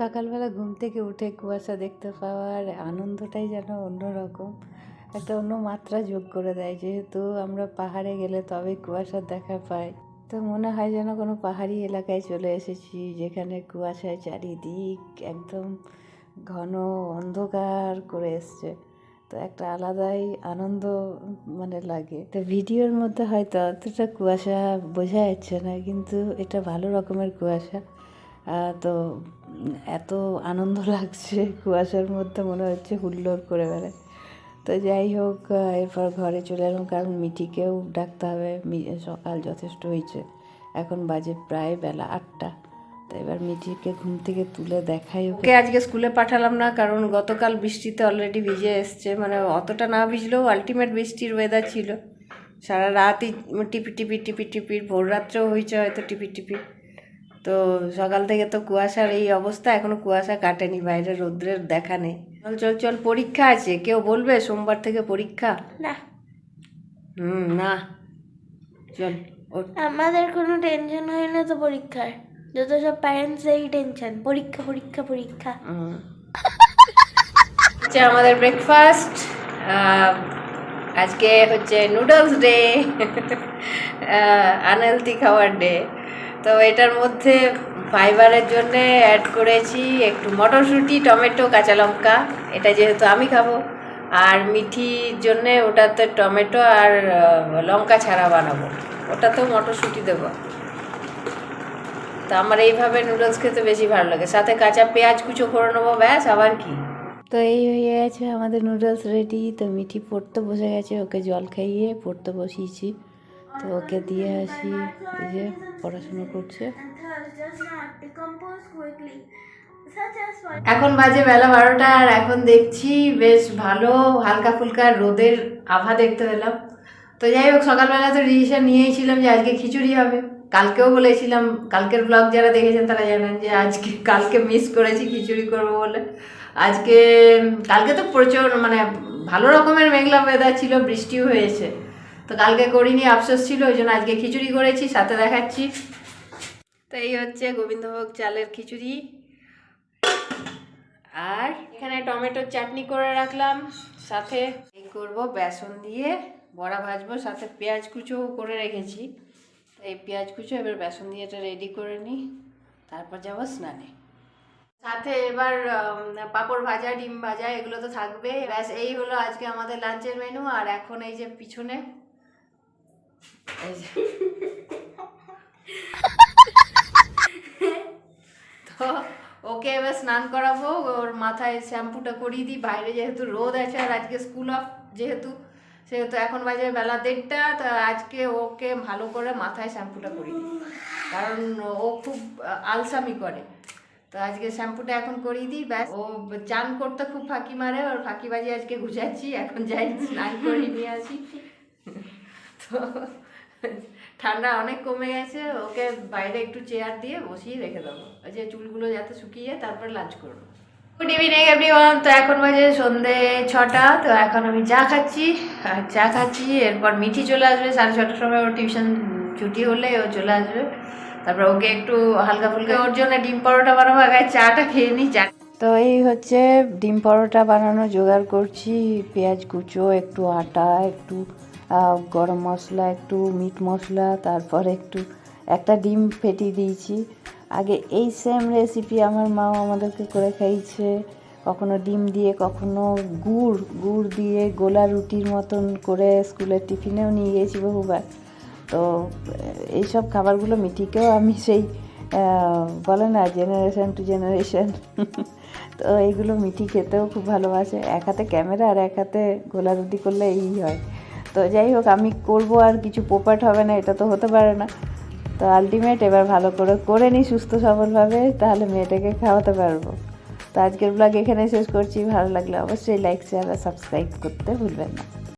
সকালবেলা ঘুম থেকে উঠে কুয়াশা দেখতে পাওয়ার আনন্দটাই যেন অন্যরকম, একটা অন্য মাত্রা যোগ করে দেয়। যেহেতু আমরা পাহাড়ে গেলে তবে কুয়াশার দেখা পাই, তো মনে হয় যেন কোনো পাহাড়ি এলাকায় চলে এসেছি, যেখানে কুয়াশায় চারিদিক একদম ঘন অন্ধকার করে এসছে। তো একটা আলাদাই আনন্দ লাগে। তো ভিডিওর মধ্যে হয়তো অতটা কুয়াশা বোঝা যাচ্ছে না, কিন্তু এটা ভালো রকমের কুয়াশা। তো এত আনন্দ লাগছে কুয়াশার মধ্যে, মনে হচ্ছে হুল্লোড় করে বেড়ায়। তো যাই হোক, এরপর ঘরে চলে এলাম, কারণ মিঠিকেও ডাকতে হবে। সকাল যথেষ্ট হয়েছে, এখন বাজে প্রায় বেলা 8টা। তো এবার মিঠিকে ঘুম থেকে তুলে দেখাই। ওকে আজকে স্কুলে পাঠালাম না, কারণ গতকাল বৃষ্টিতে অলরেডি ভিজে এসছে, অতটা না ভিজলেও আলটিমেট বৃষ্টির ওয়েদার ছিল। সারা রাতই টিপি টিপি টিপি টিপির, ভোর রাত্রেও হয়েছে হয়তো টিপি টিপি। তো সকাল থেকে তো কুয়াশার এই অবস্থা, এখনো কুয়াশা কাটেনি, বাইরে রৌদ্রের দেখা নেই। চল চল চল, পরীক্ষা আছে। কেউ বলবে সোমবার থেকে পরীক্ষা? না। না, চল। আমাদের কোনো টেনশন হয় না তো পরীক্ষার, যত সব প্যারেন্টসেরই টেনশন, পরীক্ষা পরীক্ষা পরীক্ষা। হচ্ছে আমাদের ব্রেকফাস্ট, আজকে হচ্ছে নুডলস ডে, আনহেলদি খাওয়ার ডে। তো এটার মধ্যে ফাইবারের জন্য অ্যাড করেছি একটু মটরশুঁটি, টমেটো, কাঁচা লঙ্কা। এটা যেহেতু আমি খাবো, আর মিঠির জন্যে ওটাতে টমেটো আর লঙ্কা ছাড়া বানাবো, ওটাতেও মটরশুঁটি দেবো। তো আমার এইভাবে নুডলস খেতে বেশি ভালো লাগে, সাথে কাঁচা পেঁয়াজ কুচো করে নেবো, ব্যাস, আবার কি। তো এই হয়ে গেছে আমাদের নুডলস রেডি। তো মিঠি পড়তে বসে গেছে, ওকে জল খাইয়ে পড়তে বসিয়েছি। তো ওকে দিয়ে আসি, এই যে পড়াশোনা করছে। এখন বাজে বেলা 12টা, আর এখন দেখছি বেশ ভালো হালকা ফুলকা রোদের আভা দেখতে পেলাম। তো যাই হোক, সকালবেলা তো ডিসিশন নিয়েছিলাম যে আজকে খিচুড়ি হবে। কালকেও বলেছিলাম, কালকের ব্লগ যারা দেখেছেন তারা জানেন যে কালকে মিস করেছি খিচুড়ি করবো বলে। কালকে তো প্রচুর ভালো রকমের মেঘলা ওয়েদার ছিল, বৃষ্টিও হয়েছে। তো কালকে করিনি, আফসোস ছিল, ওই জন্য আজকে খিচুড়ি করেছি, সাথে দেখাচ্ছি। তো এই হচ্ছে গোবিন্দভোগ চালের খিচুড়ি, আর এখানে টমেটোর চাটনি করে রাখলাম, সাথে এই করবো বেসন দিয়ে বড়া ভাজবো, সাথে পেঁয়াজ কুচো করে রেখেছি। এই পেঁয়াজ কুচো এবার বেসন দিয়ে এটা রেডি করে নিই, তারপর যাবো স্নানে। সাথে এবার পাঁপড় ভাজা, ডিম ভাজা, এগুলো তো থাকবে। ব্যাস, এই হলো আজকে আমাদের লাঞ্চের মেনু। আর এখন এই যে পিছনে তো ওকে এবার স্নান করাবো, ওর মাথায় শ্যাম্পুটা করিয়ে দিই। বাইরে যেহেতু রোদ আছে, আর আজকে স্কুল অফ যেহেতু, সেহেতু এখন বাজে বেলা 1:30। তো আজকে ওকে ভালো করে মাথায় শ্যাম্পুটা করিয়ে দিই, কারণ ও খুব আলসামি করে। তো আজকে শ্যাম্পুটা এখন করিয়ে দিই, ব্যাস। ও চান করতে খুব ফাঁকি মারে, ওর ফাঁকিবাজি আজকে গুছাচ্ছি। এখন যাই স্নান করিয়ে নিয়ে আসি। তো ঠান্ডা অনেক কমে গেছে, ওকে বাইরে একটু চেয়ার দিয়ে বসিয়ে রেখে দেবো, ওই যে চুলগুলো যাতে শুকিয়ে তারপর লাঞ্চ করবো। Good evening everyone. তো এখন বাজে সন্ধ্যে 6টা। তো এখন আমি চা খাচ্ছি। এরপর মিঠি চলে আসবে 6:30টার সময়, ওর টিউশন ছুটি হলে ও চলে আসবে। তারপর ওকে একটু হালকা ফুলকা ওর জন্য ডিম পরোটা বানাবো, আগে চাটা খেয়ে নিই। তো এই হচ্ছে ডিম পরোটা বানানো জোগাড় করছি। পেঁয়াজ কুচো, একটু আটা, একটু গরম মশলা, একটু মিট মশলা, তারপর একটা ডিম ফেটিয়ে দিয়েছি। আগে এই সেম রেসিপি আমার মাও আমাদেরকে করে খাইছে, কখনো ডিম দিয়ে, কখনো গুড় দিয়ে গোলা রুটির মতন করে স্কুলের টিফিনেও নিয়ে গিয়েছি বহুবার। তো এইসব খাবারগুলো মিঠিকেও আমি সেই বলে না জেনারেশন টু জেনারেশন। তো এইগুলো মিঠি খেতেও খুব ভালোবাসে। এক হাতে ক্যামেরা আর এক হাতে গোলা রুটি করলে এই হয়। তো যাই হোক, আমি করবো আর কিছু পোপাট হবে না, এটা তো হতে পারে না। তো আলটিমেট এবার ভালো করে নিই সুস্থ সবলভাবে, তাহলে মেয়েটাকে খাওয়াতে পারবো। তো আজকের ব্লগ এখানে শেষ করছি। ভালো লাগলে অবশ্যই লাইক, শেয়ার আর সাবস্ক্রাইব করতে ভুলবেন না।